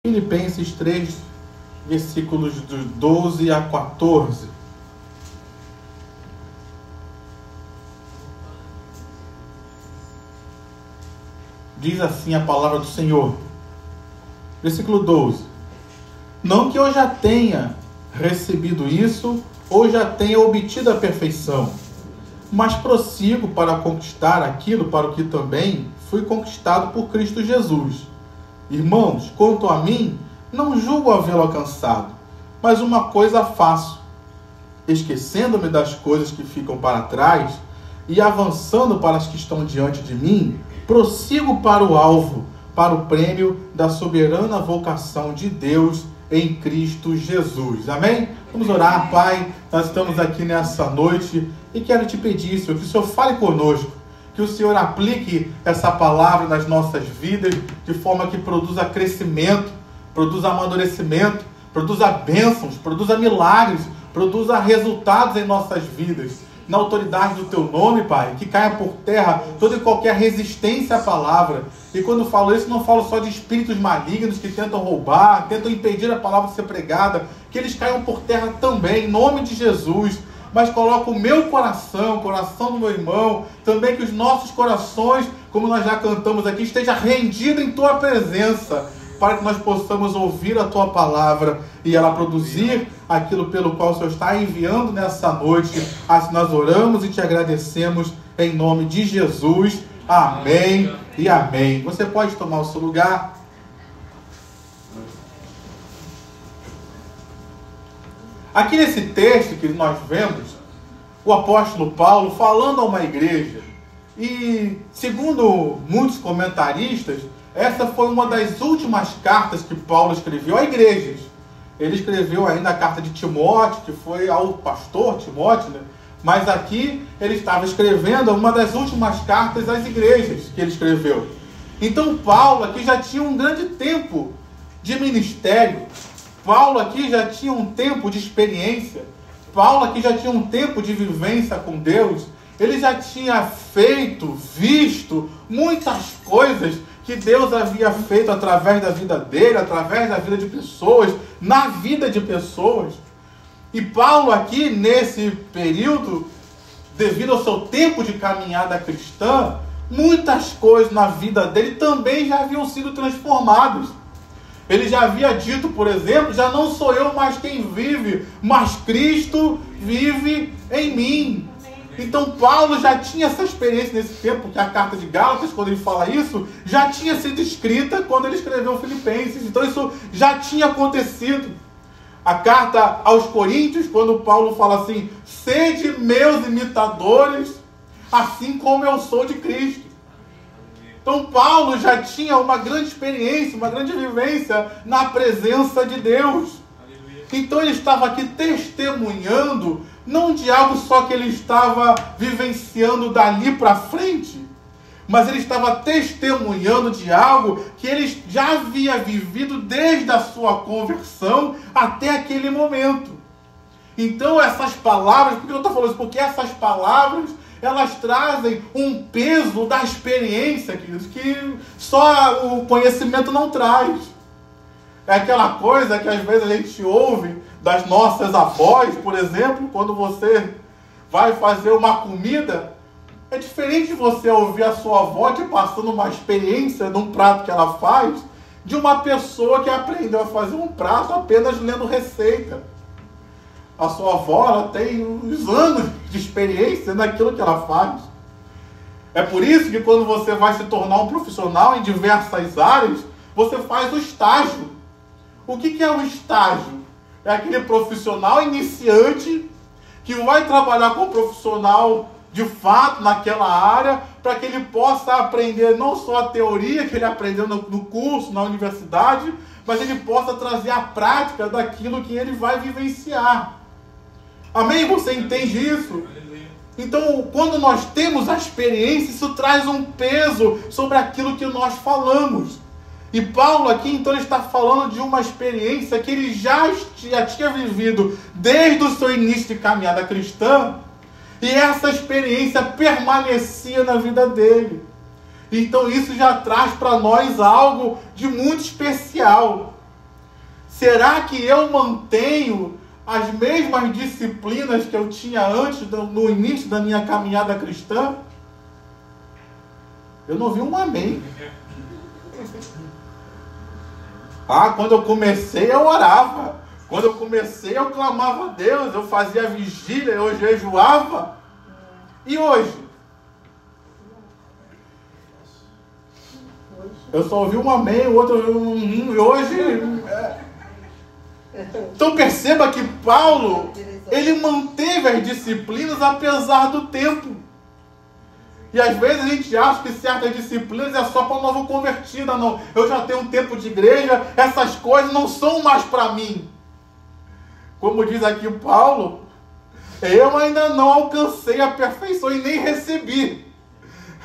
Filipenses 3, versículos dos 12 a 14. Diz assim a palavra do Senhor. Versículo 12. Não que eu já tenha recebido isso, ou já tenha obtido a perfeição, mas prossigo para conquistar aquilo para o que também fui conquistado por Cristo Jesus. Irmãos, quanto a mim, não julgo havê-lo alcançado, mas uma coisa faço, esquecendo-me das coisas que ficam para trás e avançando para as que estão diante de mim, prossigo para o alvo, para o prêmio da soberana vocação de Deus em Cristo Jesus. Amém? Vamos orar, Pai. Nós estamos aqui nessa noite e quero te pedir, Senhor, que o Senhor fale conosco, que o Senhor aplique essa palavra nas nossas vidas, de forma que produza crescimento, produza amadurecimento, produza bênçãos, produza milagres, produza resultados em nossas vidas. Na autoridade do Teu nome, Pai, que caia por terra toda e qualquer resistência à palavra. E quando falo isso, não falo só de espíritos malignos que tentam roubar, tentam impedir a palavra de ser pregada, que eles caiam por terra também, em nome de Jesus. Mas coloca o meu coração, o coração do meu irmão, também que os nossos corações, como nós já cantamos aqui, esteja rendido em Tua presença, para que nós possamos ouvir a Tua palavra e ela produzir aquilo pelo qual o Senhor está enviando nessa noite. Assim nós oramos e Te agradecemos em nome de Jesus. Amém e amém. Você pode tomar o seu lugar. Aqui nesse texto que nós vemos, o apóstolo Paulo falando a uma igreja, e segundo muitos comentaristas, essa foi uma das últimas cartas que Paulo escreveu a igrejas. Ele escreveu ainda a carta de Timóteo, que foi ao pastor Timóteo, né? Mas aqui ele estava escrevendo uma das últimas cartas às igrejas que ele escreveu. Então Paulo aqui já tinha um grande tempo de ministério. Paulo aqui já tinha um tempo de experiência. Paulo aqui já tinha um tempo de vivência com Deus. Ele já tinha feito, visto muitas coisas que Deus havia feito através da vida dele, através da vida de pessoas, na vida de pessoas. E Paulo aqui, nesse período, devido ao seu tempo de caminhada cristã, muitas coisas na vida dele também já haviam sido transformadas. Ele já havia dito, por exemplo, já não sou eu mais quem vive, mas Cristo vive em mim. Então Paulo já tinha essa experiência nesse tempo, porque a carta de Gálatas, quando ele fala isso, já tinha sido escrita quando ele escreveu Filipenses. Então isso já tinha acontecido. A carta aos Coríntios, quando Paulo fala assim, sede meus imitadores, assim como eu sou de Cristo. Então Paulo já tinha uma grande experiência, uma grande vivência na presença de Deus. Então ele estava aqui testemunhando, não de algo só que ele estava vivenciando dali para frente, mas ele estava testemunhando de algo que ele já havia vivido desde a sua conversão até aquele momento. Então essas palavras, por que eu estou falando isso? Porque essas palavras, elas trazem um peso da experiência, queridos, que só o conhecimento não traz. É aquela coisa que às vezes a gente ouve das nossas avós, por exemplo, quando você vai fazer uma comida, é diferente de você ouvir a sua avó te passando uma experiência de um prato que ela faz, de uma pessoa que aprendeu a fazer um prato apenas lendo receita. A sua avó, ela tem uns anos de experiência naquilo que ela faz. É por isso que quando você vai se tornar um profissional em diversas áreas, você faz o estágio. O que é o estágio? É aquele profissional iniciante que vai trabalhar com o profissional de fato naquela área, para que ele possa aprender não só a teoria que ele aprendeu no curso, na universidade, mas ele possa trazer a prática daquilo que ele vai vivenciar. Amém? Você entende isso? Então, quando nós temos a experiência, isso traz um peso sobre aquilo que nós falamos. E Paulo aqui, então, ele está falando de uma experiência que ele já tinha vivido desde o seu início de caminhada cristã, e essa experiência permanecia na vida dele. Então isso já traz para nós algo de muito especial. Será que eu mantenho as mesmas disciplinas que eu tinha antes, no início da minha caminhada cristã? Eu não vi um amém. Quando eu comecei eu orava. Quando eu comecei eu clamava a Deus, eu fazia vigília, eu jejuava. E hoje? Eu só ouvi um amém, o outro e hoje... Então perceba que Paulo, ele manteve as disciplinas apesar do tempo. E às vezes a gente acha que certas disciplinas é só para o novo convertido. Não, eu já tenho um tempo de igreja, essas coisas não são mais para mim. Como diz aqui o Paulo, eu ainda não alcancei a perfeição e nem recebi.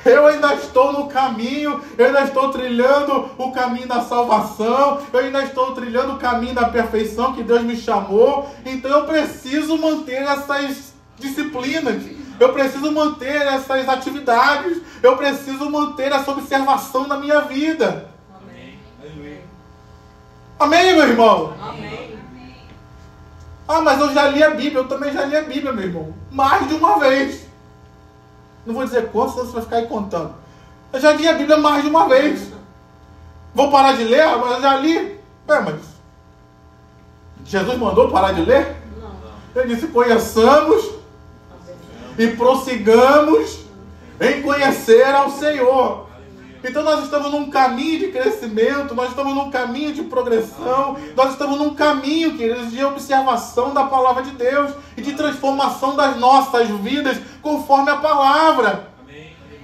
Eu ainda estou no caminho, eu ainda estou trilhando o caminho da salvação, eu ainda estou trilhando o caminho da perfeição que Deus me chamou. Então eu preciso manter essas disciplinas, eu preciso manter essas atividades, eu preciso manter essa observação na minha vida. Amém. Amém, meu irmão? Amém. Mas eu já li a Bíblia, eu também já li a Bíblia, meu irmão, mais de uma vez. Não vou dizer quanto, senão você vai ficar aí contando. Eu já li a Bíblia mais de uma vez. Vou parar de ler? Mas eu já li. Mas Jesus mandou parar de ler? Não. Ele disse, conheçamos e prossigamos em conhecer ao Senhor. Então nós estamos num caminho de crescimento, nós estamos num caminho de progressão, nós estamos num caminho, queridos, de observação da palavra de Deus e de transformação das nossas vidas conforme a palavra.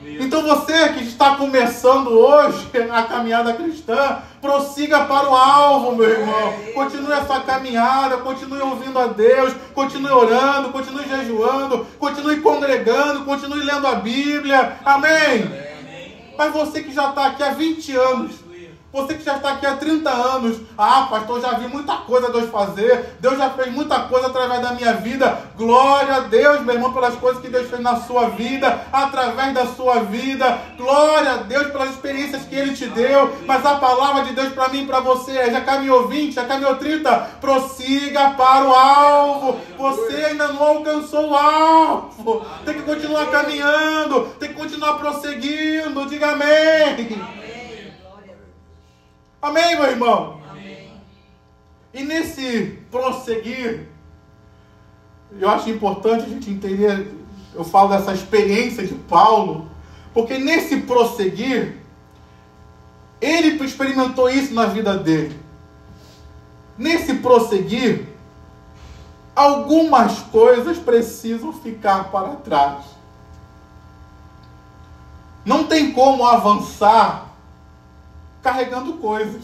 Então você que está começando hoje a caminhada cristã, prossiga para o alvo, meu irmão. Continue essa caminhada, continue ouvindo a Deus, continue orando, continue jejuando, continue congregando, continue lendo a Bíblia. Amém? Mas você que já está aqui há 20 anos, você que já está aqui há 30 anos, pastor, já vi muita coisa Deus fazer, Deus já fez muita coisa através da minha vida. Glória a Deus, meu irmão, pelas coisas que Deus fez na sua vida, através da sua vida. Glória a Deus pelas experiências que Ele te deu. Mas a palavra de Deus para mim e para você é: já caminhou 20, já caminhou 30, prossiga para o alvo. Você ainda não alcançou o alvo. Tem que continuar caminhando, tem que continuar prosseguindo. Diga amém. Amém, meu irmão? Amém. E nesse prosseguir, eu acho importante a gente entender, eu falo dessa experiência de Paulo, porque nesse prosseguir, ele experimentou isso na vida dele. Nesse prosseguir, algumas coisas precisam ficar para trás. Não tem como avançar carregando coisas.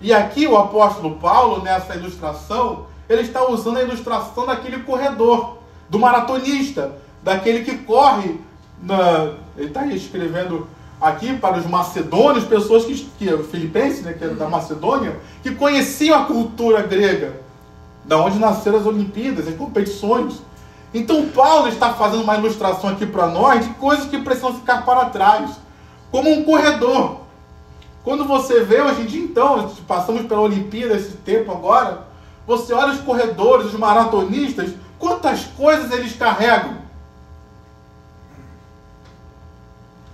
E aqui o apóstolo Paulo, nessa ilustração, ele está usando a ilustração daquele corredor, do maratonista, daquele que corre, ele está escrevendo aqui para os macedônios, pessoas filipenses, que eram da Macedônia, que conheciam a cultura grega, da onde nasceram as Olimpíadas, as competições. Então Paulo está fazendo uma ilustração aqui para nós de coisas que precisam ficar para trás, como um corredor. Quando você vê hoje em dia, então, passamos pela Olimpíada esse tempo agora, você olha os corredores, os maratonistas, quantas coisas eles carregam?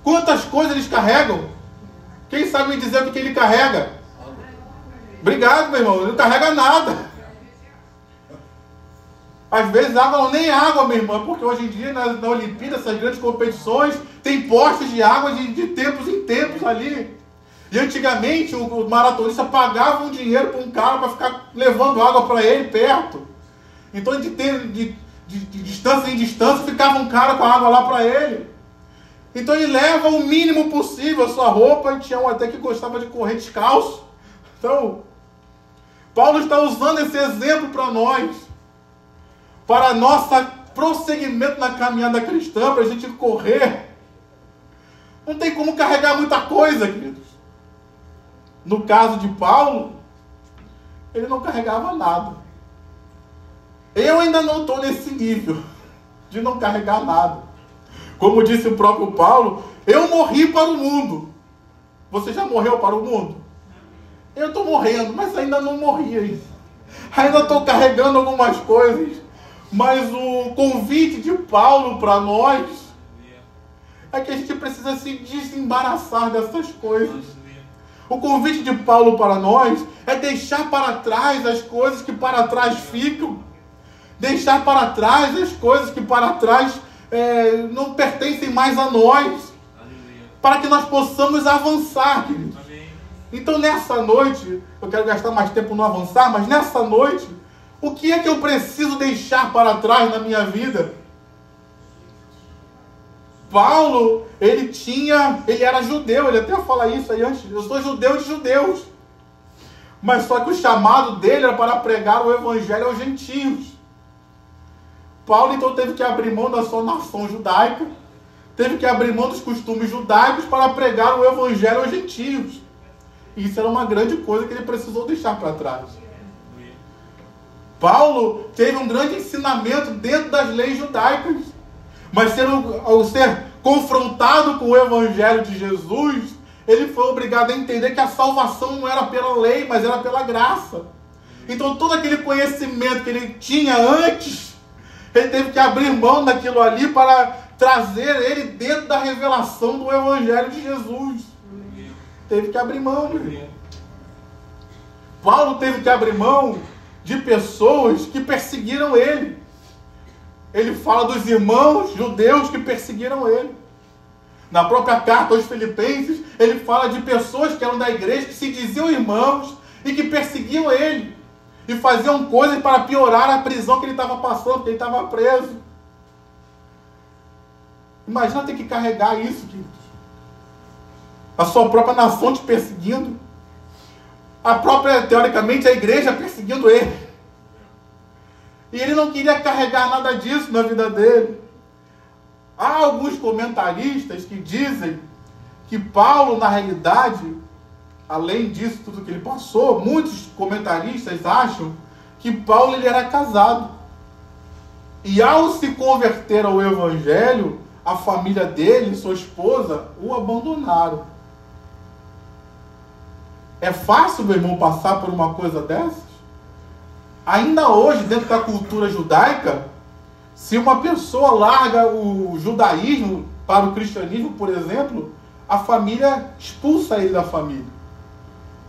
Quantas coisas eles carregam? Quem sabe me dizer o que ele carrega? Obrigado, meu irmão, ele não carrega nada. Às vezes água, nem água, meu irmão, porque hoje em dia na Olimpíada, essas grandes competições, tem postes de água de tempos em tempos ali. E antigamente o maratonista pagava um dinheiro para um cara para ficar levando água para ele perto. Então de distância em distância ficava um cara com a água lá para ele. Então ele leva o mínimo possível a sua roupa, e tinha um até que gostava de correr descalço. Então, Paulo está usando esse exemplo para nós, para nosso prosseguimento na caminhada cristã, para a gente correr. Não tem como carregar muita coisa, queridos. No caso de Paulo, ele não carregava nada. Eu ainda não estou nesse nível de não carregar nada. Como disse o próprio Paulo, eu morri para o mundo. Você já morreu para o mundo? Eu estou morrendo, mas ainda não morri ainda. Ainda estou carregando algumas coisas. Mas o convite de Paulo para nós é que a gente precisa se desembaraçar dessas coisas. O convite de Paulo para nós é deixar para trás as coisas que para trás ficam. Deixar para trás as coisas que para trás não pertencem mais a nós. Para que nós possamos avançar, queridos. Então nessa noite, eu quero gastar mais tempo no avançar, mas nessa noite, o que é que eu preciso deixar para trás na minha vida? Paulo, ele era judeu, ele até fala isso aí antes, eu sou judeu de judeus. Mas só que o chamado dele era para pregar o evangelho aos gentios. Paulo então teve que abrir mão da sua nação judaica, teve que abrir mão dos costumes judaicos para pregar o evangelho aos gentios. E isso era uma grande coisa que ele precisou deixar para trás. Paulo teve um grande ensinamento dentro das leis judaicas, mas ao ser confrontado com o evangelho de Jesus, ele foi obrigado a entender que a salvação não era pela lei, mas era pela graça. Então todo aquele conhecimento que ele tinha antes, ele teve que abrir mão daquilo ali para trazer ele dentro da revelação do evangelho de Jesus. Teve que abrir mão, meu irmão. Paulo teve que abrir mão de pessoas que perseguiram ele. Ele fala dos irmãos judeus que perseguiram ele. Na própria carta aos Filipenses, ele fala de pessoas que eram da igreja, que se diziam irmãos e que perseguiam ele. E faziam coisas para piorar a prisão que ele estava passando, porque ele estava preso. Imagina ter que carregar isso, queridos. A sua própria nação te perseguindo. A própria, teoricamente, a igreja perseguindo ele. E ele não queria carregar nada disso na vida dele. Há alguns comentaristas que dizem que Paulo, na realidade, além disso tudo que ele passou, muitos comentaristas acham que Paulo ele era casado. E ao se converter ao evangelho, a família dele, sua esposa, o abandonaram. É fácil, meu irmão, passar por uma coisa dessas? Ainda hoje, dentro da cultura judaica, se uma pessoa larga o judaísmo para o cristianismo, por exemplo, a família expulsa ele da família.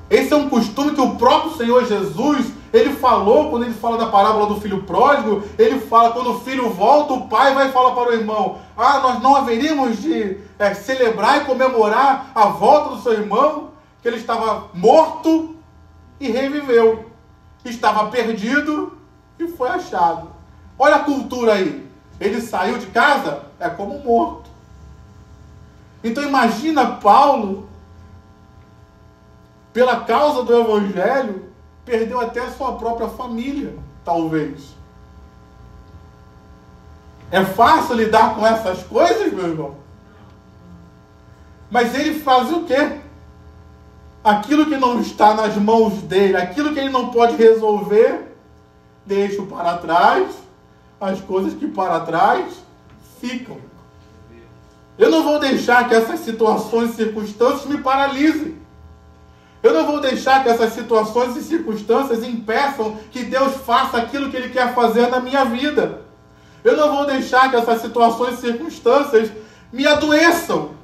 Esse é um costume que o próprio Senhor Jesus, ele falou, quando ele fala da parábola do filho pródigo, ele fala, quando o filho volta, o pai vai falar para o irmão, nós não haveríamos de celebrar e comemorar a volta do seu irmão, que ele estava morto e reviveu. Estava perdido e foi achado. Olha a cultura aí. Ele saiu de casa, é como morto. Então imagina Paulo, pela causa do evangelho, perdeu até a sua própria família, talvez. É fácil lidar com essas coisas, meu irmão? Mas ele faz o quê? Aquilo que não está nas mãos dele, aquilo que ele não pode resolver, deixa para trás, as coisas que para trás ficam. Eu não vou deixar que essas situações e circunstâncias me paralisem. Eu não vou deixar que essas situações e circunstâncias impeçam que Deus faça aquilo que Ele quer fazer na minha vida. Eu não vou deixar que essas situações e circunstâncias me adoeçam.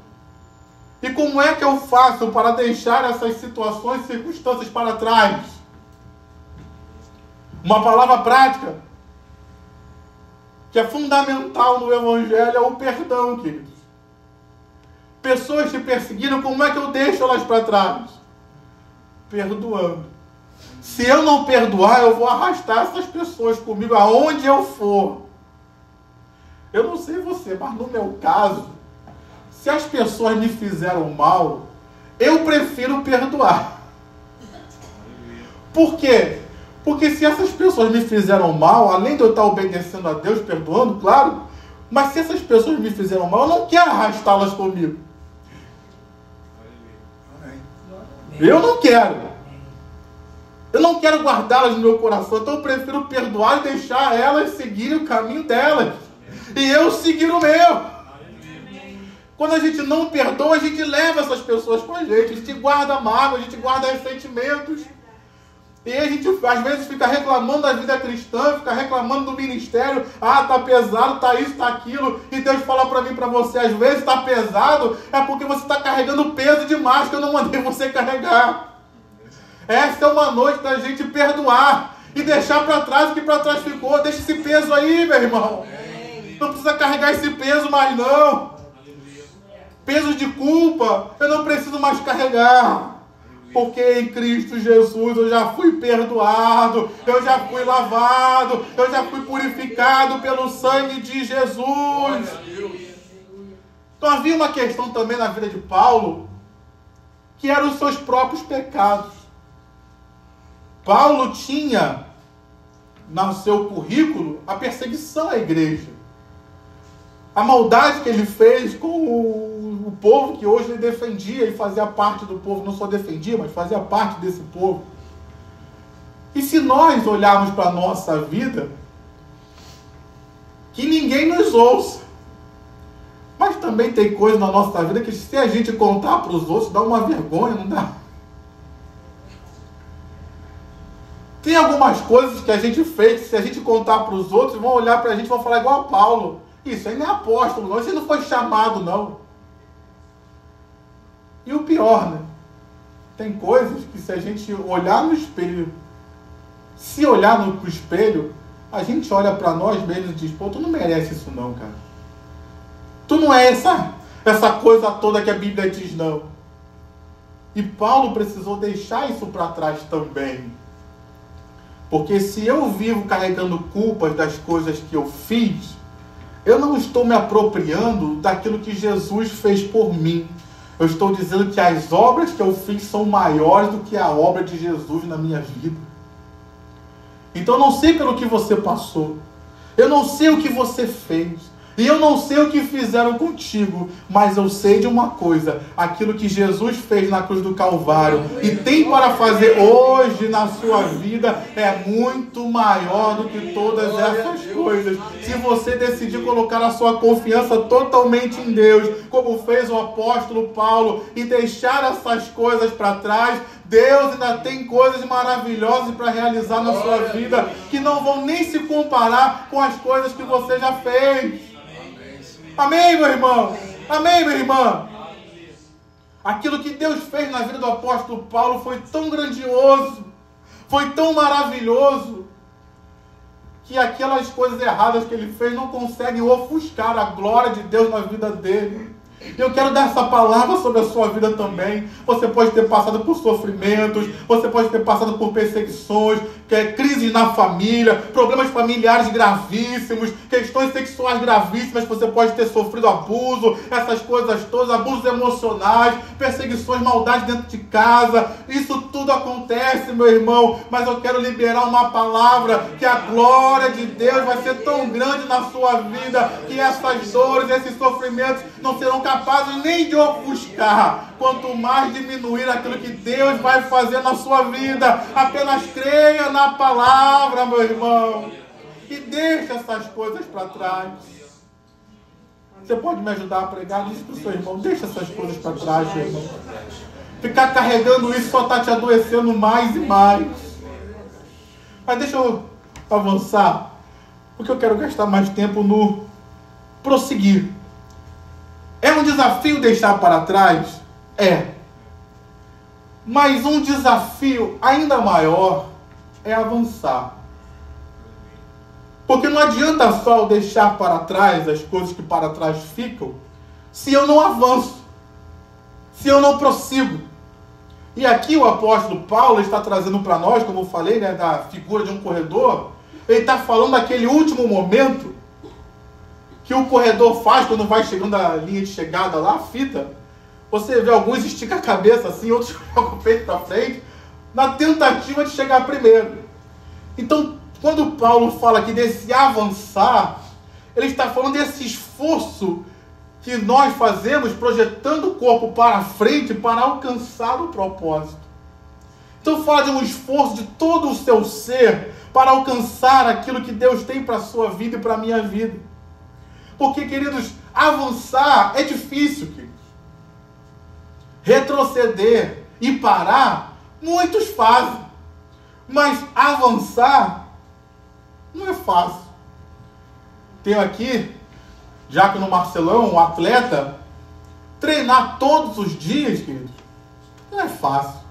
E como é que eu faço para deixar essas situações e circunstâncias para trás? Uma palavra prática que é fundamental no Evangelho é o perdão, queridos. Pessoas te perseguiram, como é que eu deixo elas para trás? Perdoando. Se eu não perdoar, eu vou arrastar essas pessoas comigo aonde eu for. Eu não sei você, mas no meu caso, se as pessoas me fizeram mal, eu prefiro perdoar. Por quê? Porque se essas pessoas me fizeram mal, além de eu estar obedecendo a Deus, perdoando, claro, mas se essas pessoas me fizeram mal, eu não quero arrastá-las comigo. Eu não quero. Eu não quero guardá-las no meu coração, então eu prefiro perdoar e deixar elas seguirem o caminho delas. E eu seguir o meu. Quando a gente não perdoa, a gente leva essas pessoas com a gente guarda mágoa, a gente guarda ressentimentos. E a gente, às vezes, fica reclamando da vida cristã, fica reclamando do ministério. Ah, tá pesado, tá isso, tá aquilo. E Deus fala para mim, para você, às vezes tá pesado, é porque você está carregando peso demais que eu não mandei você carregar. Essa é uma noite da gente perdoar e deixar para trás o que para trás ficou. Deixa esse peso aí, meu irmão. Não precisa carregar esse peso mais, não. Peso de culpa, eu não preciso mais carregar. Porque em Cristo Jesus eu já fui perdoado, eu já fui lavado, eu já fui purificado pelo sangue de Jesus. Então havia uma questão também na vida de Paulo, que eram os seus próprios pecados. Paulo tinha no seu currículo a perseguição à igreja. A maldade que ele fez com o povo que hoje ele defendia, ele fazia parte do povo, não só defendia, mas fazia parte desse povo. E se nós olharmos para a nossa vida, que ninguém nos ouça, mas também tem coisa na nossa vida que se a gente contar para os outros, dá uma vergonha, não dá? Tem algumas coisas que a gente fez, que se a gente contar para os outros, vão olhar para a gente e vão falar igual a Paulo. Isso aí não é apóstolo, não. Isso não foi chamado, não. E o pior, né? Tem coisas que se a gente olhar no espelho, se olhar no espelho, a gente olha para nós mesmos e diz, pô, tu não merece isso não, cara. Tu não é essa coisa toda que a Bíblia diz, não. E Paulo precisou deixar isso para trás também. Porque se eu vivo carregando culpas das coisas que eu fiz, eu não estou me apropriando daquilo que Jesus fez por mim. Eu estou dizendo que as obras que eu fiz são maiores do que a obra de Jesus na minha vida. Então eu não sei pelo que você passou. Eu não sei o que você fez. E eu não sei o que fizeram contigo, mas eu sei de uma coisa, aquilo que Jesus fez na cruz do Calvário e tem para fazer hoje na sua vida é muito maior do que todas essas coisas. Se você decidir colocar a sua confiança totalmente em Deus, como fez o apóstolo Paulo, e deixar essas coisas para trás, Deus ainda tem coisas maravilhosas para realizar na sua vida, que não vão nem se comparar com as coisas que você já fez. Amém, meu irmão? Amém, minha irmã? Aquilo que Deus fez na vida do apóstolo Paulo foi tão grandioso, foi tão maravilhoso, que aquelas coisas erradas que ele fez não conseguem ofuscar a glória de Deus na vida dele. Eu quero dar essa palavra sobre a sua vida também. Você pode ter passado por sofrimentos, você pode ter passado por perseguições, crises na família, problemas familiares gravíssimos, questões sexuais gravíssimas, você pode ter sofrido abuso, essas coisas todas, abusos emocionais, perseguições, maldade dentro de casa. Isso tudo acontece, meu irmão, mas eu quero liberar uma palavra que a glória de Deus vai ser tão grande na sua vida, que essas dores, esses sofrimentos não serão capazes nem de ofuscar, quanto mais diminuir aquilo que Deus vai fazer na sua vida. Apenas creia na palavra, meu irmão, e deixa essas coisas para trás. Você pode me ajudar a pregar? Diz para o seu irmão, deixa essas coisas para trás, meu irmão. Ficar carregando isso só está te adoecendo mais e mais. Mas deixa eu avançar, porque eu quero gastar mais tempo no prosseguir. É um desafio deixar para trás? É. Mas um desafio ainda maior é avançar. Porque não adianta só deixar para trás as coisas que para trás ficam, se eu não avanço, se eu não prossigo. E aqui o apóstolo Paulo está trazendo para nós, como eu falei, né, da figura de um corredor. Ele está falando daquele último momento que o corredor faz quando vai chegando a linha de chegada lá, a fita. Você vê alguns esticam a cabeça assim, outros jogam o peito para frente, na tentativa de chegar primeiro. Então, quando Paulo fala aqui desse avançar, ele está falando desse esforço que nós fazemos, projetando o corpo para frente para alcançar o propósito. Então fala de um esforço de todo o seu ser para alcançar aquilo que Deus tem para a sua vida e para a minha vida. Porque, queridos, avançar é difícil, queridos. Retroceder e parar, muitos fazem. Mas avançar não é fácil. Tenho aqui, já que no Marcelão, um atleta, treinar todos os dias, queridos, não é fácil.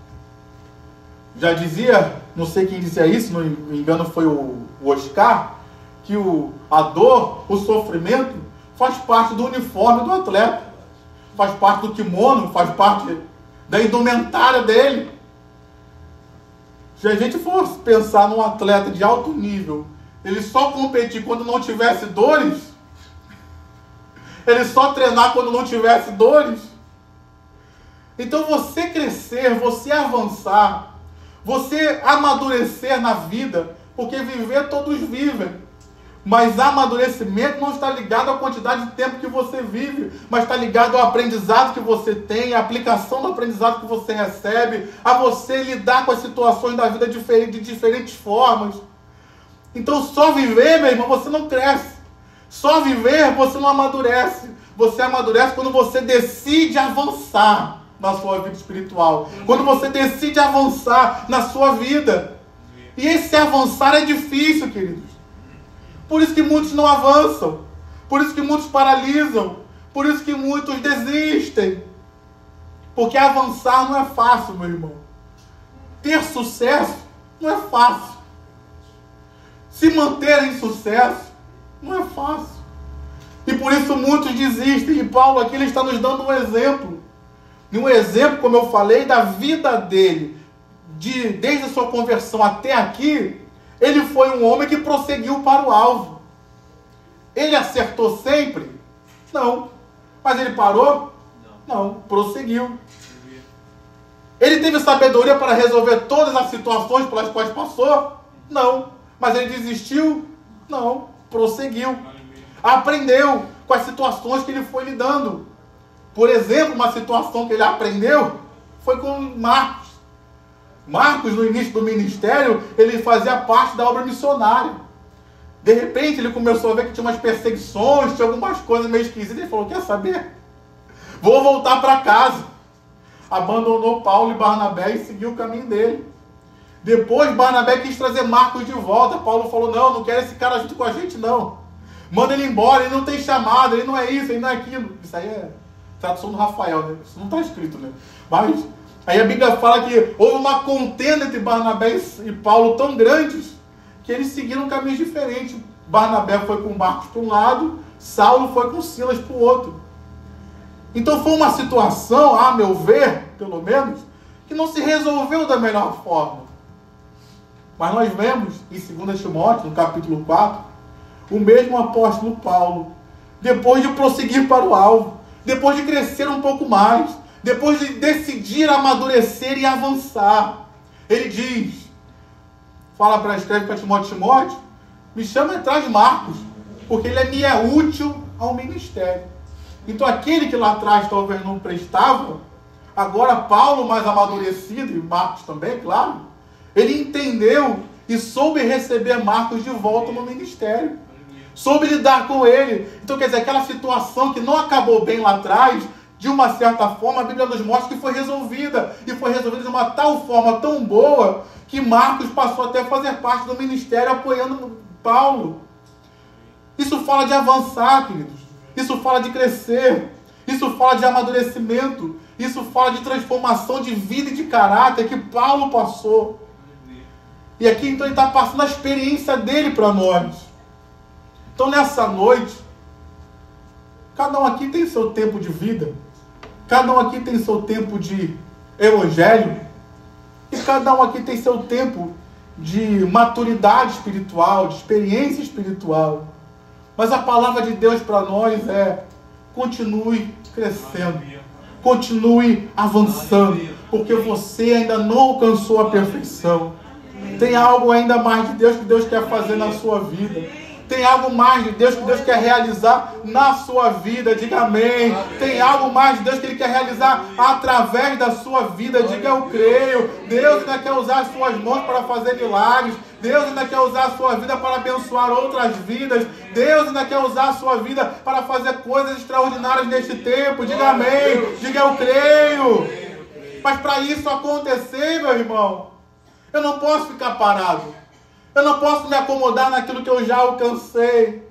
Já dizia, não sei quem dizia isso, não me engano foi o Oscar, que a dor, o sofrimento, faz parte do uniforme do atleta. Faz parte do kimono, faz parte da indumentária dele. Se a gente for pensar num atleta de alto nível, ele só competir quando não tivesse dores, ele só treinar quando não tivesse dores. Então você crescer, você avançar, você amadurecer na vida, porque viver todos vivem. Mas amadurecimento não está ligado à quantidade de tempo que você vive, mas está ligado ao aprendizado que você tem, à aplicação do aprendizado que você recebe, a você lidar com as situações da vida de diferentes formas. Então só viver, meu irmão, você não cresce. Só viver, você não amadurece. Você amadurece quando você decide avançar na sua vida espiritual. Quando você decide avançar na sua vida. E esse avançar é difícil, queridos. Por isso que muitos não avançam. Por isso que muitos paralisam. Por isso que muitos desistem. Porque avançar não é fácil, meu irmão. Ter sucesso não é fácil. Se manter em sucesso não é fácil. E por isso muitos desistem. E Paulo aqui ele está nos dando um exemplo. E um exemplo, como eu falei, da vida dele. Desde a sua conversão até aqui, ele foi um homem que prosseguiu para o alvo. Ele acertou sempre? Não. Mas ele parou? Não. Prosseguiu. Ele teve sabedoria para resolver todas as situações pelas quais passou? Não. Mas ele desistiu? Não. Prosseguiu. Aprendeu com as situações que ele foi lidando. Por exemplo, uma situação que ele aprendeu foi com Marcos. Marcos, no início do ministério, ele fazia parte da obra missionária. De repente, ele começou a ver que tinha umas perseguições, tinha algumas coisas meio esquisitas. Ele falou, quer saber? Vou voltar para casa. Abandonou Paulo e Barnabé e seguiu o caminho dele. Depois, Barnabé quis trazer Marcos de volta. Paulo falou, não quero esse cara junto com a gente, não. Manda ele embora, ele não tem chamado, ele não é isso, ele não é aquilo. Isso aí é tradução do Rafael, né? Isso não está escrito, né? Mas aí a Bíblia fala que houve uma contenda entre Barnabé e Paulo tão grandes que eles seguiram caminhos diferentes. Barnabé foi com Marcos para um lado, Saulo foi com Silas para o outro. Então foi uma situação, a meu ver, pelo menos, que não se resolveu da melhor forma. Mas nós vemos em 2 Timóteo, no capítulo 4, o mesmo apóstolo Paulo, depois de prosseguir para o alvo, depois de crescer um pouco mais, depois de decidir amadurecer e avançar, ele diz, escreve para Timóteo, me chama atrás de Marcos, porque ele me é útil ao ministério. Então aquele que lá atrás talvez não prestava, agora Paulo mais amadurecido, e Marcos também, claro, ele entendeu e soube receber Marcos de volta no ministério. Soube lidar com ele. Então quer dizer, aquela situação que não acabou bem lá atrás, de uma certa forma, a Bíblia nos mostra que foi resolvida. E foi resolvida de uma tal forma tão boa, que Marcos passou até a fazer parte do ministério apoiando Paulo. Isso fala de avançar, queridos. Isso fala de crescer. Isso fala de amadurecimento. Isso fala de transformação de vida e de caráter que Paulo passou. E aqui então ele está passando a experiência dele para nós. Então nessa noite, cada um aqui tem seu tempo de vida. Cada um aqui tem seu tempo de evangelho. E cada um aqui tem seu tempo de maturidade espiritual, de experiência espiritual. Mas a palavra de Deus para nós é: continue crescendo, continue avançando, porque você ainda não alcançou a perfeição. Tem algo ainda mais de Deus que Deus quer fazer na sua vida. Tem algo mais de Deus que Deus quer realizar na sua vida. Diga amém. Tem algo mais de Deus que Ele quer realizar através da sua vida. Diga eu creio. Deus ainda quer usar as suas mãos para fazer milagres. Deus ainda quer usar a sua vida para abençoar outras vidas. Deus ainda quer usar a sua vida para fazer coisas extraordinárias neste tempo. Diga amém. Diga eu creio. Mas para isso acontecer, meu irmão, eu não posso ficar parado. Eu não posso me acomodar naquilo que eu já alcancei.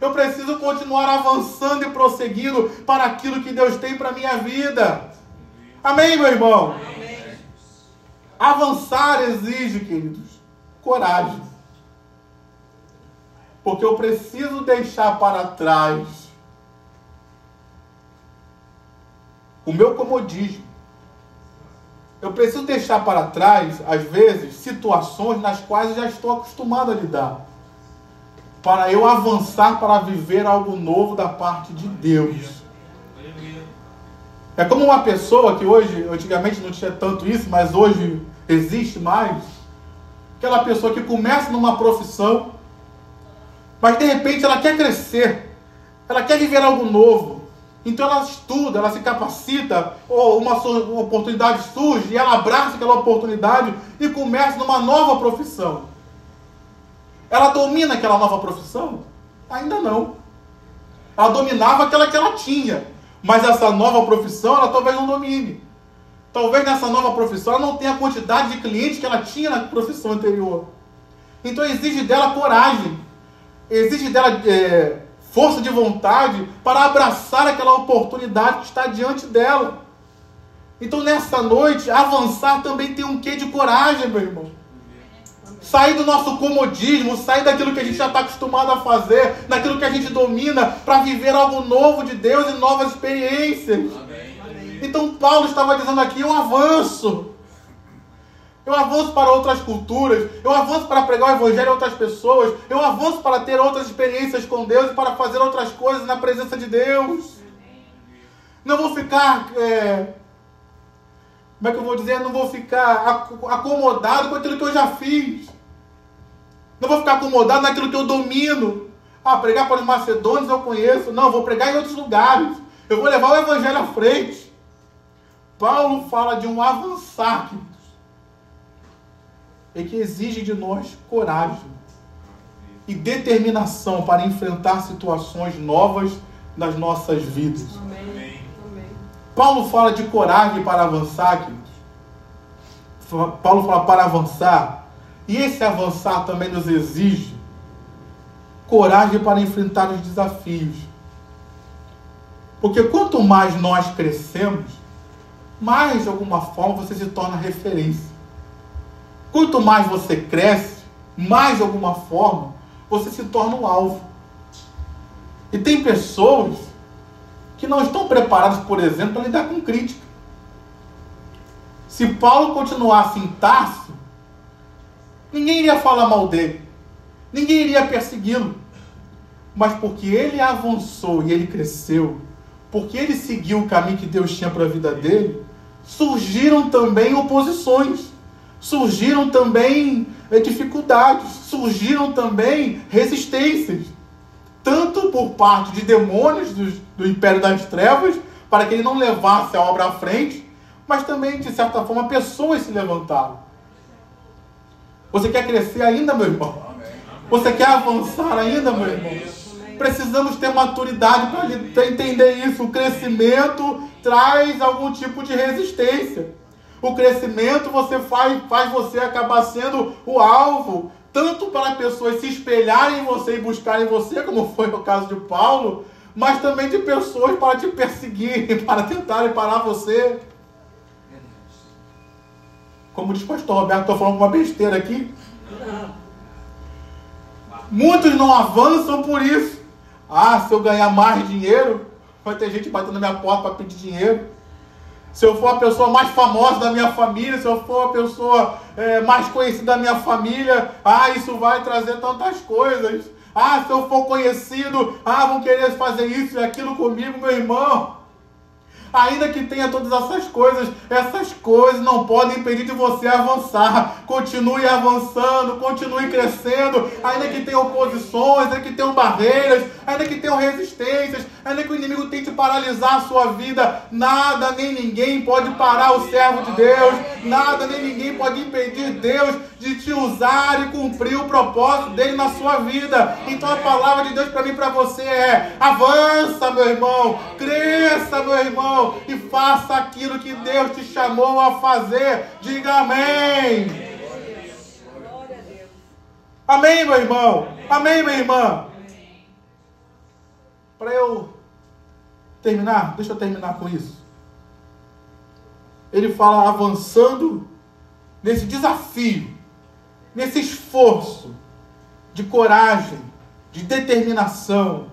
Eu preciso continuar avançando e prosseguindo para aquilo que Deus tem para a minha vida. Amém, meu irmão? Amém. Avançar exige, queridos, coragem. Porque eu preciso deixar para trás o meu comodismo. Eu preciso deixar para trás, às vezes, situações nas quais eu já estou acostumado a lidar. Para eu avançar, para viver algo novo da parte de Deus. É como uma pessoa que hoje, antigamente não tinha tanto isso, mas hoje existe mais. Aquela pessoa que começa numa profissão, mas de repente ela quer crescer. Ela quer viver algo novo. Então ela estuda, ela se capacita, ou uma oportunidade surge e ela abraça aquela oportunidade e começa numa nova profissão. Ela domina aquela nova profissão? Ainda não. Ela dominava aquela que ela tinha, mas essa nova profissão ela talvez não domine. Talvez nessa nova profissão ela não tenha a quantidade de clientes que ela tinha na profissão anterior. Então exige dela coragem, exige dela força de vontade para abraçar aquela oportunidade que está diante dela. Então nessa noite, avançar também tem um quê de coragem, meu irmão. Sair do nosso comodismo, sair daquilo que a gente já está acostumado a fazer, daquilo que a gente domina, para viver algo novo de Deus e novas experiências. Amém. Então Paulo estava dizendo aqui, eu avanço. Eu avanço para outras culturas, eu avanço para pregar o Evangelho a outras pessoas, eu avanço para ter outras experiências com Deus e para fazer outras coisas na presença de Deus. Não vou ficar, como é que eu vou dizer? Não vou ficar acomodado com aquilo que eu já fiz. Não vou ficar acomodado naquilo que eu domino. Pregar para os macedônios eu conheço. Não, vou pregar em outros lugares. Eu vou levar o Evangelho à frente. Paulo fala de um avançar, e que exige de nós coragem e determinação para enfrentar situações novas nas nossas vidas. Amém. Paulo fala de coragem para avançar, queridos. Paulo fala para avançar, e esse avançar também nos exige coragem para enfrentar os desafios. Porque quanto mais nós crescemos, mais de alguma forma você se torna referência. Quanto mais você cresce, mais de alguma forma, você se torna um alvo. E tem pessoas que não estão preparadas, por exemplo, para lidar com crítica. Se Paulo continuasse em Tarso, ninguém iria falar mal dele. Ninguém iria persegui-lo. Mas porque ele avançou e ele cresceu, porque ele seguiu o caminho que Deus tinha para a vida dele, surgiram também oposições. Surgiram também dificuldades, surgiram também resistências, tanto por parte de demônios do império das trevas, para que ele não levasse a obra à frente, mas também, de certa forma, pessoas se levantaram. Você quer crescer ainda, meu irmão? Você quer avançar ainda, meu irmão? Precisamos ter maturidade para entender isso. O crescimento traz algum tipo de resistência. O crescimento faz você acabar sendo o alvo, tanto para pessoas se espelharem em você e buscarem você, como foi o caso de Paulo, mas também de pessoas para te perseguirem, para tentarem parar você. Como diz o pastor Roberto, estou falando uma besteira aqui. Muitos não avançam por isso. Se eu ganhar mais dinheiro, vai ter gente batendo na minha porta para pedir dinheiro. Se eu for a pessoa mais famosa da minha família, se eu for a pessoa mais conhecida da minha família, isso vai trazer tantas coisas. Se eu for conhecido, vão querer fazer isso e aquilo comigo, meu irmão. Ainda que tenha todas essas coisas não podem impedir de você avançar. Continue avançando, continue crescendo. Ainda que tenha oposições, ainda que tenham barreiras, ainda que tenham resistências, ainda que o inimigo tente paralisar a sua vida, nada nem ninguém pode parar o servo de Deus. Nada nem ninguém pode impedir Deus de te usar e cumprir o propósito dele na sua vida. Então a palavra de Deus para mim e para você é: avança, meu irmão, cresça, meu irmão, e faça aquilo que Deus te chamou a fazer. Diga amém. Amém, meu irmão. Amém, minha irmã. Para eu terminar, deixa eu terminar com isso. Ele fala avançando nesse desafio, nesse esforço de coragem, de determinação,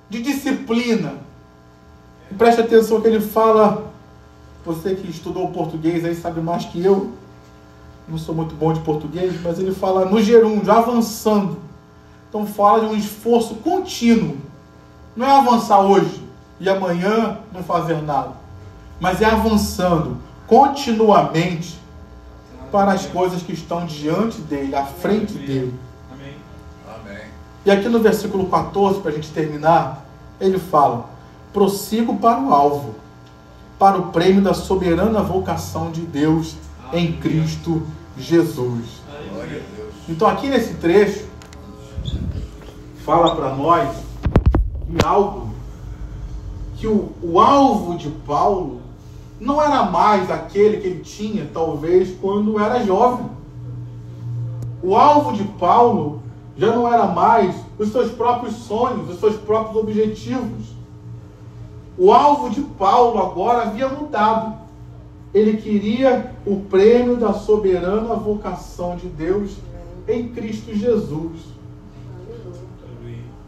de disciplina. E preste atenção que ele fala, você que estudou português aí sabe mais que eu, não sou muito bom de português, mas ele fala no gerúndio, avançando. Então fala de um esforço contínuo. Não é avançar hoje e amanhã não fazer nada, mas é avançando continuamente para as coisas que estão diante dele, à frente dele. Amém. Amém. E aqui no versículo 14, para a gente terminar, ele fala: prossigo para o alvo, para o prêmio da soberana vocação de Deus em Cristo Jesus. Então aqui nesse trecho, fala para nós de algo que o alvo de Paulo não era mais aquele que ele tinha, talvez, quando era jovem. O alvo de Paulo já não era mais os seus próprios sonhos, os seus próprios objetivos. O alvo de Paulo agora havia mudado. Ele queria o prêmio da soberana vocação de Deus em Cristo Jesus.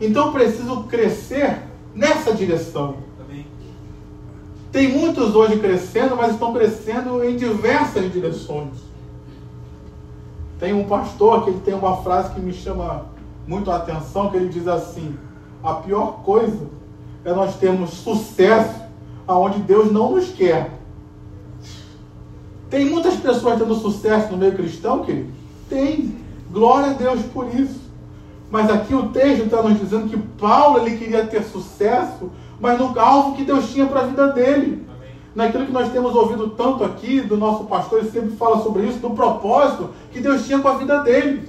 Então preciso crescer nessa direção. Tem muitos hoje crescendo, mas estão crescendo em diversas direções. Tem um pastor que ele tem uma frase que me chama muito a atenção, que ele diz assim: a pior coisa é nós termos sucesso aonde Deus não nos quer. Tem muitas pessoas tendo sucesso no meio cristão, querido? Tem. Glória a Deus por isso. Mas aqui o texto está nos dizendo que Paulo ele queria ter sucesso, mas no alvo que Deus tinha para a vida dele. Amém. Naquilo que nós temos ouvido tanto aqui do nosso pastor, ele sempre fala sobre isso, do propósito que Deus tinha com a vida dele,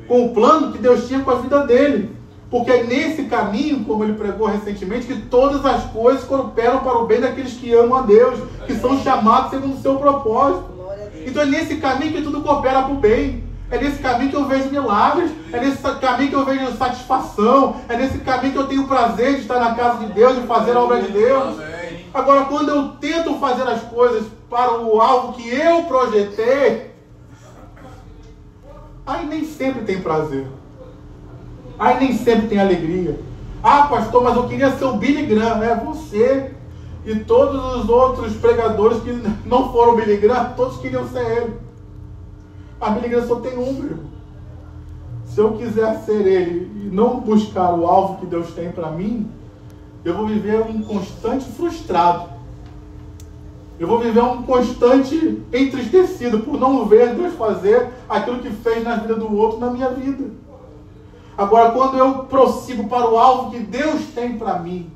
com o plano que Deus tinha com a vida dele. Porque é nesse caminho, como ele pregou recentemente, que todas as coisas cooperam para o bem daqueles que amam a Deus, que são chamados segundo o seu propósito. Então é nesse caminho que tudo coopera para o bem. É nesse caminho que eu vejo milagres, é nesse caminho que eu vejo satisfação, é nesse caminho que eu tenho prazer de estar na casa de Deus, de fazer a obra de Deus. Agora, quando eu tento fazer as coisas para o alvo que eu projetei, aí nem sempre tem prazer. Aí nem sempre tem alegria. Ah, pastor, mas eu queria ser o Billy Graham. É você e todos os outros pregadores que não foram Billy Graham, todos queriam ser ele. A Billy Graham só tem um, meu irmão. Se eu quiser ser ele e não buscar o alvo que Deus tem para mim, eu vou viver um constante frustrado. Eu vou viver um constante entristecido por não ver Deus fazer aquilo que fez na vida do outro, na minha vida. Agora, quando eu prossigo para o alvo que Deus tem para mim,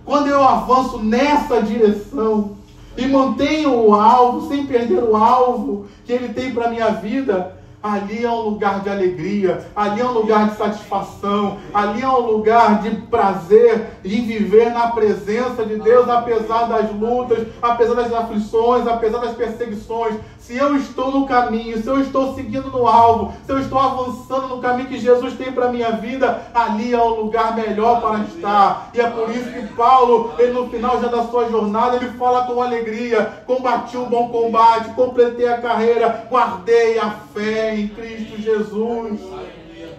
quando eu avanço nessa direção e mantenho o alvo, sem perder o alvo que Ele tem para a minha vida, ali é um lugar de alegria, ali é um lugar de satisfação, ali é um lugar de prazer em viver na presença de Deus, apesar das lutas, apesar das aflições, apesar das perseguições. Se eu estou no caminho, se eu estou seguindo no alvo, se eu estou avançando no caminho que Jesus tem para a minha vida, ali é um lugar melhor para estar. E é por isso que Paulo, ele no final já da sua jornada, ele fala com alegria: combati o bom combate, completei a carreira, guardei a fé em Cristo Jesus.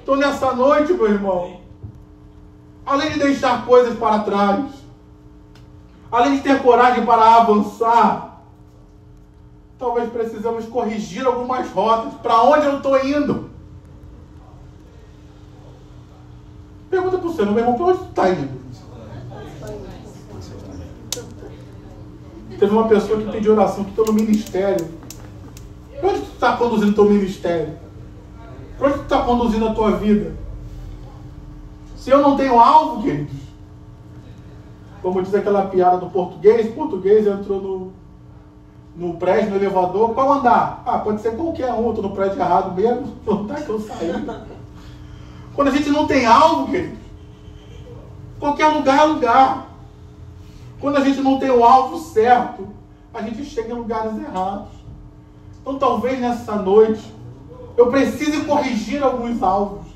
Então nessa noite, meu irmão, além de deixar coisas para trás, além de ter coragem para avançar, talvez precisamos corrigir algumas rotas. Para onde eu estou indo? Pergunta para o Senhor, meu irmão, para onde tu está indo? Teve uma pessoa que pediu oração que estou no ministério. Para onde tu está conduzindo o teu ministério? Para onde tu está conduzindo a tua vida? Se eu não tenho alvo, queridos, como diz aquela piada do português, o português entrou no prédio, no elevador, qual andar? Pode ser qualquer um, estou no prédio errado mesmo, não tá que eu saí. Quando a gente não tem alvo, queridos, qualquer lugar é lugar. Quando a gente não tem o alvo certo, a gente chega em lugares errados. Então talvez nessa noite eu precise corrigir alguns alvos.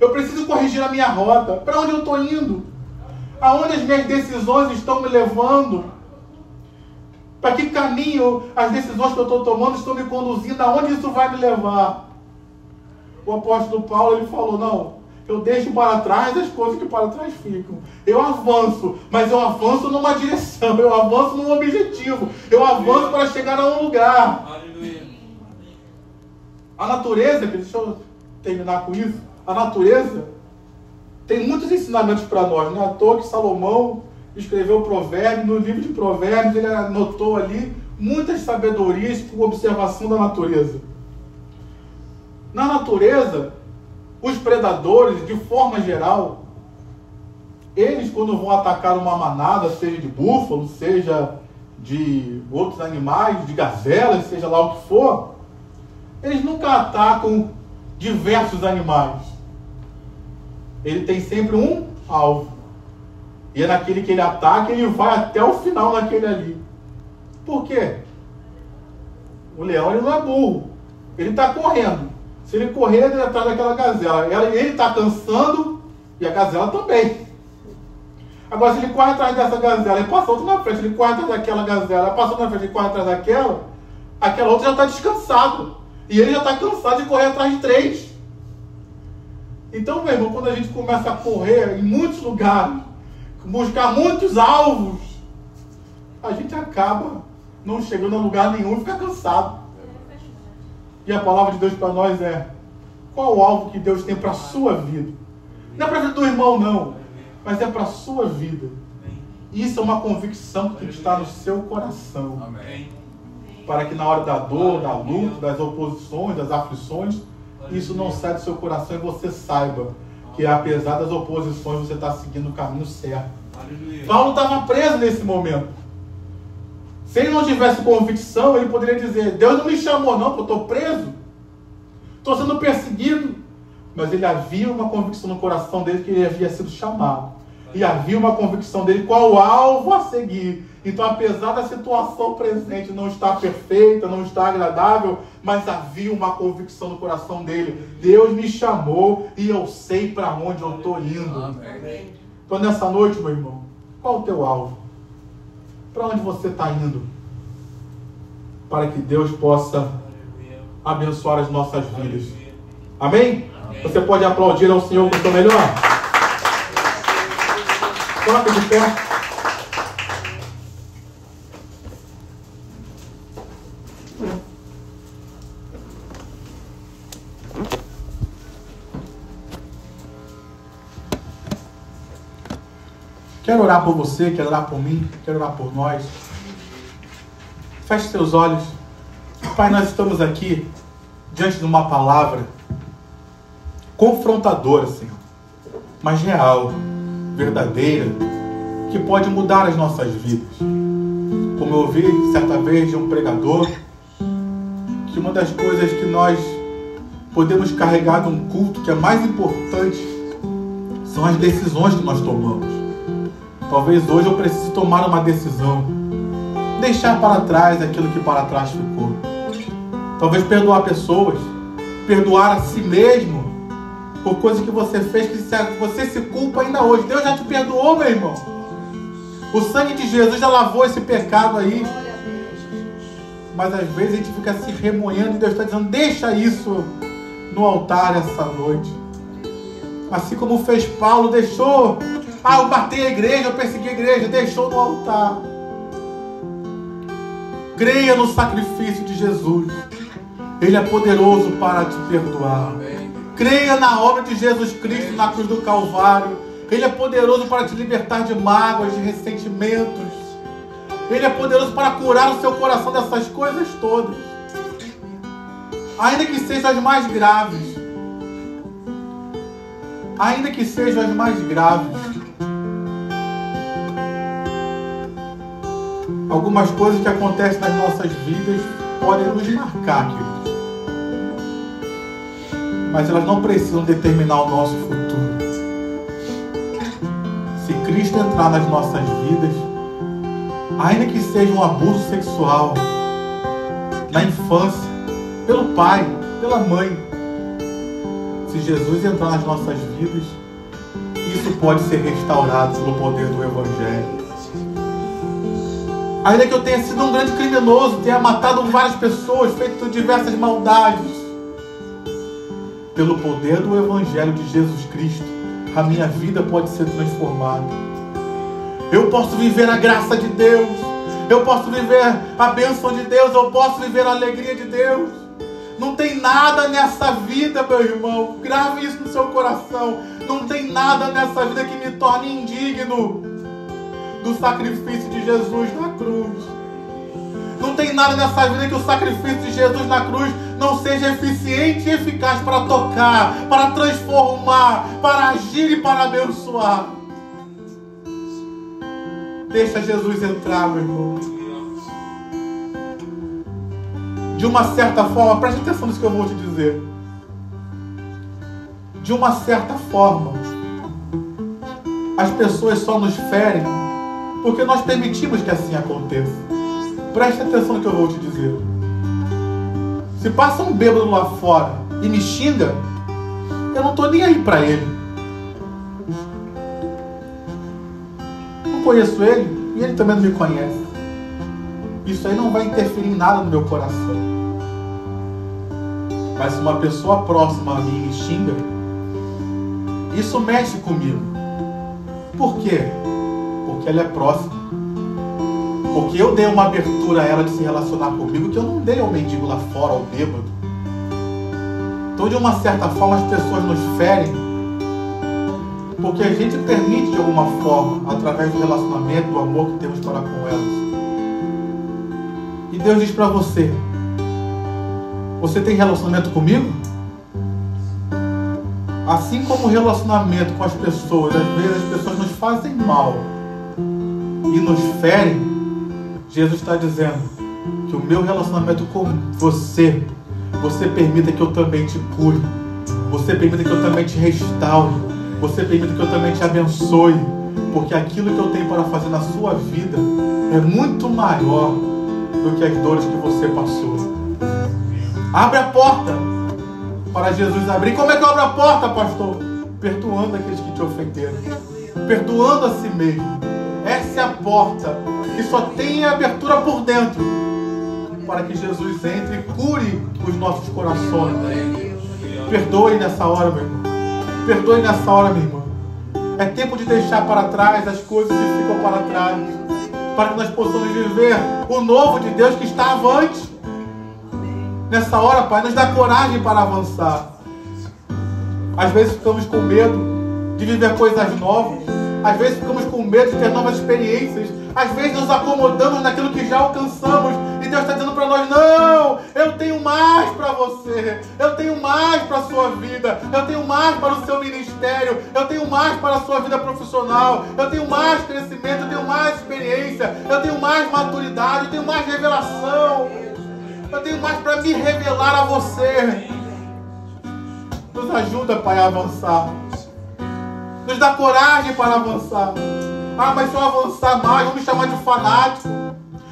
Eu preciso corrigir a minha rota. Para onde eu estou indo? Aonde as minhas decisões estão me levando? Para que caminho as decisões que eu estou tomando estão me conduzindo? Aonde isso vai me levar? O apóstolo Paulo, ele falou, não, eu deixo para trás as coisas que para trás ficam. Eu avanço, mas eu avanço numa direção, eu avanço num objetivo, eu avanço para chegar a um lugar. Aleluia. A natureza, deixa eu terminar com isso, a natureza tem muitos ensinamentos para nós. Não é à toa que Salomão escreveu Provérbios, no livro de Provérbios ele anotou ali muitas sabedorias com observação da natureza. Na natureza, os predadores, de forma geral, eles quando vão atacar uma manada, seja de búfalo, seja de outros animais, de gazelas, seja lá o que for, eles nunca atacam diversos animais. Ele tem sempre um alvo. E é naquele que ele ataca, ele vai até o final naquele ali. Por quê? O leão ele não é burro. Ele está correndo. Se ele correr, ele vai atrás daquela gazela. Ele está cansando e a gazela também. Agora, se ele corre atrás dessa gazela e passa outra na frente, ele corre atrás daquela gazela, passa outra na frente e corre atrás daquela, aquela outra já está descansada. E ele já está cansado de correr atrás de 3. Então, meu irmão, quando a gente começa a correr em muitos lugares, buscar muitos alvos, a gente acaba não chegando a lugar nenhum e fica cansado. E a palavra de Deus para nós é: qual o alvo que Deus tem para a sua vida? Não é para a vida do irmão, não, mas é para a sua vida. Isso é uma convicção que tem que estar no seu coração. Amém. Para que na hora da dor, da luta, das oposições, das aflições, isso não saia do seu coração e você saiba que apesar das oposições você está seguindo o caminho certo. Aleluia. Paulo estava preso nesse momento. Se ele não tivesse convicção, ele poderia dizer: Deus não me chamou não, porque eu estou preso, estou sendo perseguido. Mas ele havia uma convicção no coração dele que ele havia sido chamado. E havia uma convicção dele qual o alvo a seguir. Então, apesar da situação presente não estar perfeita, não estar agradável, mas havia uma convicção no coração dele: Deus me chamou e eu sei para onde eu estou indo. Amém. Então, nessa noite, meu irmão, qual o teu alvo? Para onde você está indo? Para que Deus possa abençoar as nossas vidas. Amém? Você pode aplaudir ao Senhor com o seu melhor? Coloca de pé. Quero orar por você, quero orar por mim, quero orar por nós. Feche seus olhos. Pai, nós estamos aqui diante de uma palavra confrontadora, Senhor, mas real, verdadeira, que pode mudar as nossas vidas. Como eu ouvi certa vez de um pregador, que uma das coisas que nós podemos carregar num culto que é mais importante são as decisões que nós tomamos. Talvez hoje eu precise tomar uma decisão, deixar para trás aquilo que para trás ficou. Talvez perdoar pessoas, perdoar a si mesmo por coisas que você fez que você se culpa ainda hoje. Deus já te perdoou, meu irmão. O sangue de Jesus já lavou esse pecado aí. Mas às vezes a gente fica se remoendo e Deus está dizendo: deixa isso no altar essa noite. Assim como fez Paulo, deixou. Eu matei a igreja, eu persegui a igreja, deixou no altar. Creia no sacrifício de Jesus. Ele é poderoso para te perdoar. Amém. Creia na obra de Jesus Cristo na cruz do Calvário. Ele é poderoso para te libertar de mágoas, de ressentimentos. Ele é poderoso para curar o seu coração dessas coisas todas. Ainda que sejam as mais graves. Ainda que sejam as mais graves. Algumas coisas que acontecem nas nossas vidas podem nos marcar, queridos. Mas elas não precisam determinar o nosso futuro. Se Cristo entrar nas nossas vidas, ainda que seja um abuso sexual na infância, pelo pai, pela mãe, se Jesus entrar nas nossas vidas, isso pode ser restaurado pelo poder do Evangelho. Ainda que eu tenha sido um grande criminoso, tenha matado várias pessoas, feito diversas maldades, pelo poder do Evangelho de Jesus Cristo, a minha vida pode ser transformada. Eu posso viver a graça de Deus, eu posso viver a bênção de Deus, eu posso viver a alegria de Deus. Não tem nada nessa vida, meu irmão, grave isso no seu coração. Não tem nada nessa vida que me torne indigno do sacrifício de Jesus na cruz. Não tem nada nessa vida que o sacrifício de Jesus na cruz não seja eficiente e eficaz para tocar, para transformar, para agir e para abençoar. Deixa Jesus entrar, meu irmão. De uma certa forma, preste atenção nisso que eu vou te dizer. De uma certa forma, as pessoas só nos ferem porque nós permitimos que assim aconteça. Preste atenção no que eu vou te dizer. Se passa um bêbado lá fora e me xinga, eu não estou nem aí para ele. Não conheço ele e ele também não me conhece. Isso aí não vai interferir em nada no meu coração. Mas se uma pessoa próxima a mim me xinga, isso mexe comigo. Por quê? Porque ela é próxima. Porque eu dei uma abertura a ela de se relacionar comigo que eu não dei ao mendigo lá fora, ao bêbado. Então, de uma certa forma, as pessoas nos ferem porque a gente permite de alguma forma, através do relacionamento, do amor que temos para com elas. E Deus diz para você: você tem relacionamento comigo? Assim como o relacionamento com as pessoas, às vezes as pessoas nos fazem mal e nos ferem, Jesus está dizendo que o meu relacionamento com você permita que eu também te cure, você permita que eu também te restaure, você permita que eu também te abençoe, porque aquilo que eu tenho para fazer na sua vida é muito maior do que as dores que você passou. Abre a porta para Jesus abrir. Como é que eu abro a porta, pastor? Perdoando aqueles que te ofenderam, perdoando a si mesmo. Essa é a porta que só tem abertura por dentro, para que Jesus entre e cure os nossos corações. Perdoe nessa hora, meu irmão. Perdoe nessa hora, minha irmã. É tempo de deixar para trás as coisas que ficam para trás, para que nós possamos viver o novo de Deus que está avante. Nessa hora, Pai, nos dá coragem para avançar. Às vezes ficamos com medo de viver coisas novas. Às vezes ficamos com medo de ter novas experiências. Às vezes nos acomodamos naquilo que já alcançamos. E Deus está dizendo para nós: não, eu tenho mais para você. Eu tenho mais para a sua vida. Eu tenho mais para o seu ministério. Eu tenho mais para a sua vida profissional. Eu tenho mais crescimento. Eu tenho mais experiência. Eu tenho mais maturidade. Eu tenho mais revelação. Eu tenho mais para me revelar a você. Nos ajuda, Pai, a avançar. Nos dá coragem para avançar. Ah, mas se eu avançar mais, vão me chamar de fanático.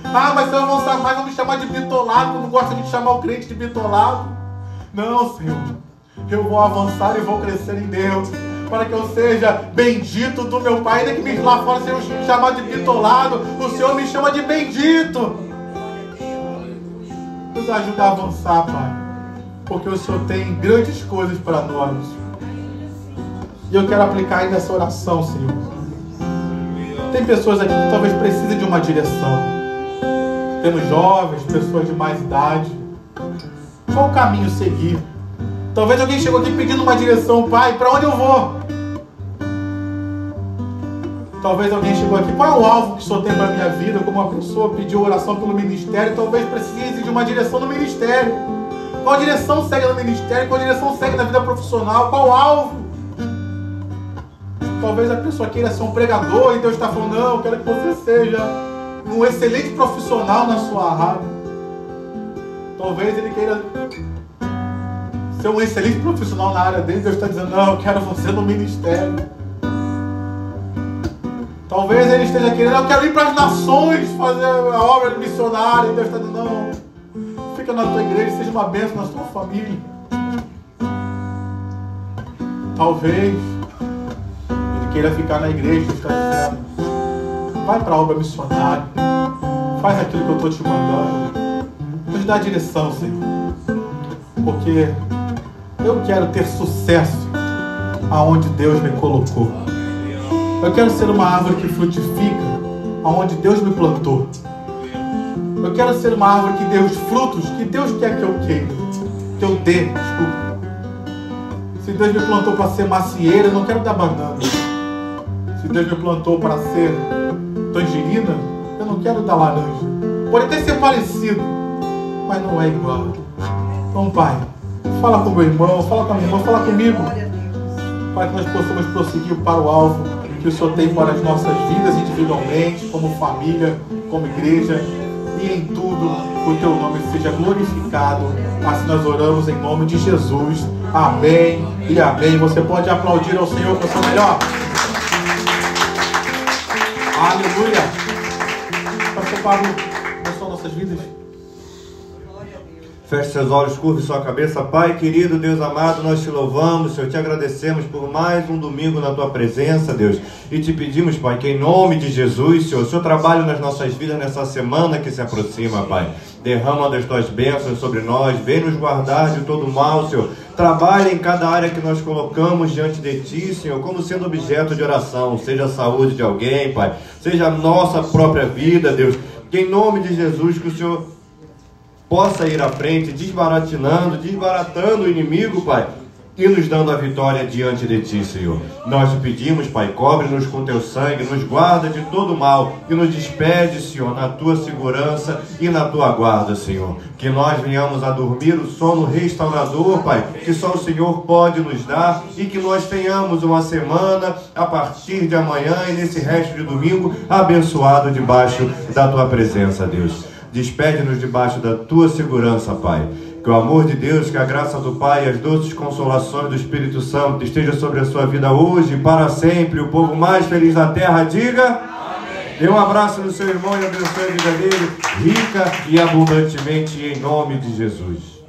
Ah, mas se eu avançar mais, vão me chamar de bitolado. Eu não gosto de chamar o crente de bitolado. Não, Senhor. Eu vou avançar e vou crescer em Deus, para que eu seja bendito do meu Pai. Ainda que me lá fora seja me chamar de bitolado, o Senhor me chama de bendito. Nos ajuda a avançar, Pai, porque o Senhor tem grandes coisas para nós. E eu quero aplicar aí nessa oração, Senhor. Tem pessoas aqui que talvez precisem de uma direção. Temos jovens, pessoas de mais idade. Qual o caminho seguir? Talvez alguém chegou aqui pedindo uma direção: Pai, para onde eu vou? Talvez alguém chegou aqui, qual é o alvo que o Senhor tem para a minha vida? Como uma pessoa pediu oração pelo ministério, talvez precise de uma direção no ministério. Qual direção segue no ministério? Qual direção segue na vida profissional? Qual o alvo? Talvez a pessoa queira ser um pregador e Deus está falando, não, eu quero que você seja um excelente profissional na sua área. Talvez ele queira ser um excelente profissional na área dele, Deus está dizendo, não, eu quero você no ministério. Talvez ele esteja querendo, eu quero ir para as nações fazer a obra missionária, e Deus está dizendo, não, fica na tua igreja, seja uma bênção na sua família. Talvez ele queira ficar na igreja, Deus está dizendo, vai para a obra missionária, faz aquilo que eu estou te mandando, nos dá a direção, Senhor, porque eu quero ter sucesso aonde Deus me colocou. Eu quero ser uma árvore que frutifica aonde Deus me plantou. Eu quero ser uma árvore que dê os frutos que Deus quer que eu queira, que eu dê, desculpa. Se Deus me plantou para ser macieira, eu não quero dar banana. Se Deus me plantou para ser tangerina, eu não quero dar laranja. Pode até ser parecido, mas não é igual. Então, Pai, fala com meu irmão, fala com a minha irmã, fala comigo, para que nós possamos prosseguir para o alvo que o Senhor tem para as nossas vidas individualmente, como família, como igreja, e em tudo o Teu nome seja glorificado. Assim nós oramos em nome de Jesus. Amém e amém. Você pode aplaudir ao Senhor com o seu melhor. Aleluia. Pastor Pablo, abençoa nossas vidas. Feche seus olhos, curve sua cabeça. Pai querido, Deus amado, nós te louvamos, Senhor, te agradecemos por mais um domingo na tua presença, Deus, e te pedimos, Pai, que em nome de Jesus, Senhor, o Senhor trabalhe nas nossas vidas nessa semana que se aproxima, Pai. Derrama das tuas bênçãos sobre nós, vem nos guardar de todo mal, Senhor. Trabalhe em cada área que nós colocamos diante de Ti, Senhor, como sendo objeto de oração, seja a saúde de alguém, Pai, seja a nossa própria vida, Deus, que em nome de Jesus, que o Senhor possa ir à frente, desbaratando o inimigo, Pai, e nos dando a vitória diante de Ti, Senhor. Nós te pedimos, Pai, cobre-nos com Teu sangue, nos guarda de todo mal e nos despede, Senhor, na Tua segurança e na Tua guarda, Senhor. Que nós venhamos a dormir o sono restaurador, Pai, que só o Senhor pode nos dar, e que nós tenhamos uma semana a partir de amanhã e nesse resto de domingo abençoado debaixo da Tua presença, Deus. Despede-nos debaixo da Tua segurança, Pai. Que o amor de Deus, que a graça do Pai e as doces consolações do Espírito Santo esteja sobre a sua vida hoje e para sempre. O povo mais feliz da terra, diga amém. Dê um abraço no seu irmão e abençoe a vida dele rica e abundantemente em nome de Jesus.